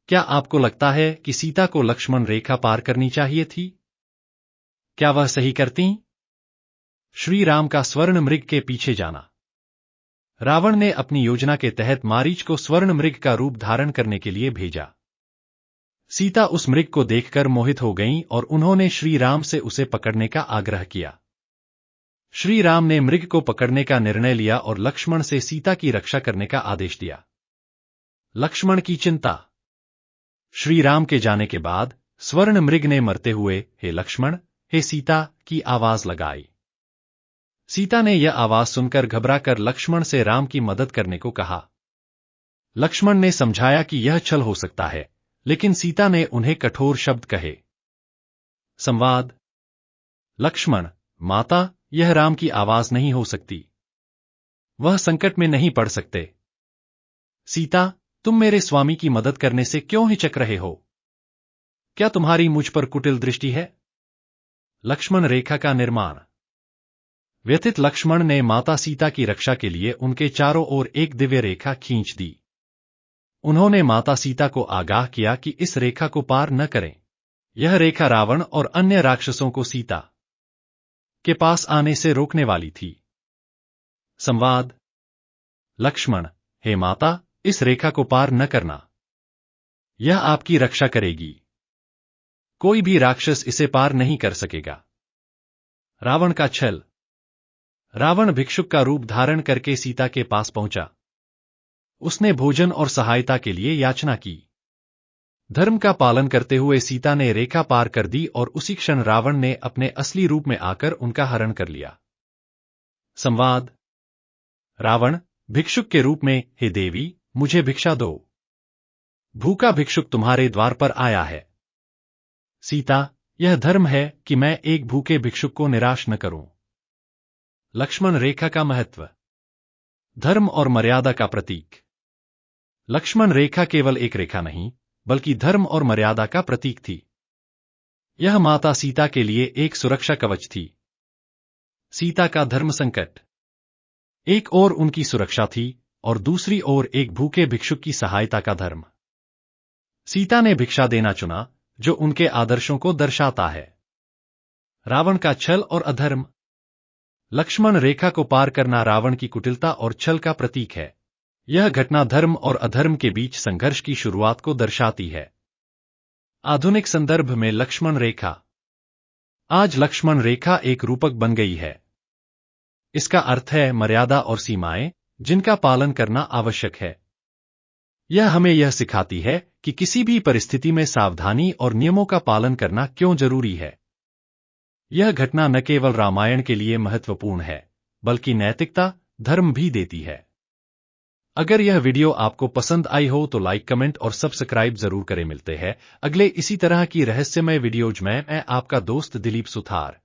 क्या आपको लगता है कि सीता को लक्ष्मण रेखा पार करनी चाहिए थी? क्या वह सही करती? श्री राम का स्वर्ण मृग के पीछे जाना। रावण ने अपनी योजना के तहत मारीच को स्वर्ण मृग का रूप धारण करने के लिए भेजा। सीता उस मृग को देखकर मोहित हो गईं और उन्होंने श्री राम से उसे पकड़ने का आग्रह किया। श्री राम ने मृग को पकड़ने का निर्णय लिया और लक्ष्मण से सीता की रक्षा करने का आदेश दिया। लक्ष्मण की चिंता। श्री राम के जाने के बाद स्वर्ण मृग ने मरते हुए हे लक्ष्मण, हे सीता की आवाज लगाई। सीता ने यह आवाज सुनकर घबराकर लक्ष्मण से राम की मदद करने को कहा। लक्ष्मण ने समझाया कि यह छल हो सकता है, लेकिन सीता ने उन्हें कठोर शब्द कहे। संवाद। लक्ष्मण, माता, यह राम की आवाज नहीं हो सकती। वह संकट में नहीं पड़ सकते। सीता, तुम मेरे स्वामी की मदद करने से क्यों हिचक रहे हो? क्या तुम्हारी मुझ पर कुटिल दृष्टि है? लक्ष्मण रेखा का निर्माण। व्यथित लक्ष्मण ने माता सीता की रक्षा के लिए उनके चारों ओर एक दिव्य रेखा खींच दी। उन्होंने माता सीता को आगाह किया कि इस रेखा को पार न करें। यह रेखा रावण और अन्य राक्षसों को सीता के पास आने से रोकने वाली थी। संवाद। लक्ष्मण, हे माता, इस रेखा को पार न करना। यह आपकी रक्षा करेगी। कोई भी राक्षस इसे पार नहीं कर सकेगा। रावण का छल। रावण भिक्षुक का रूप धारण करके सीता के पास पहुंचा। उसने भोजन और सहायता के लिए याचना की। धर्म का पालन करते हुए सीता ने रेखा पार कर दी और उसी क्षण रावण ने अपने असली रूप में आकर उनका हरण कर लिया। संवाद। रावण भिक्षुक के रूप में, हे देवी, मुझे भिक्षा दो। भूखा भिक्षुक तुम्हारे द्वार पर आया है। सीता, यह धर्म है कि मैं एक भूखे भिक्षुक को निराश न करूं। लक्ष्मण रेखा का महत्व। धर्म और मर्यादा का प्रतीक। लक्ष्मण रेखा केवल एक रेखा नहीं, बल्कि धर्म और मर्यादा का प्रतीक थी। यह माता सीता के लिए एक सुरक्षा कवच थी। सीता का धर्म संकट। एक ओर उनकी सुरक्षा थी और दूसरी ओर एक भूखे भिक्षुक की सहायता का धर्म। सीता ने भिक्षा देना चुना, जो उनके आदर्शों को दर्शाता है। रावण का छल और अधर्म। लक्ष्मण रेखा को पार करना रावण की कुटिलता और छल का प्रतीक है। यह घटना धर्म और अधर्म के बीच संघर्ष की शुरुआत को दर्शाती है। आधुनिक संदर्भ में लक्ष्मण रेखा। आज लक्ष्मण रेखा एक रूपक बन गई है। इसका अर्थ है मर्यादा और सीमाएं, जिनका पालन करना आवश्यक है। यह हमें यह सिखाती है कि किसी भी परिस्थिति में सावधानी और नियमों का पालन करना क्यों जरूरी है। यह घटना न केवल रामायण के लिए महत्वपूर्ण है, बल्कि नैतिकता, धर्म भी देती है। अगर यह वीडियो आपको पसंद आई हो तो लाइक, कमेंट और सब्सक्राइब जरूर करें। मिलते हैं अगले इसी तरह की रहस्यमय वीडियोज में। मैं आपका दोस्त दिलीप सुथार।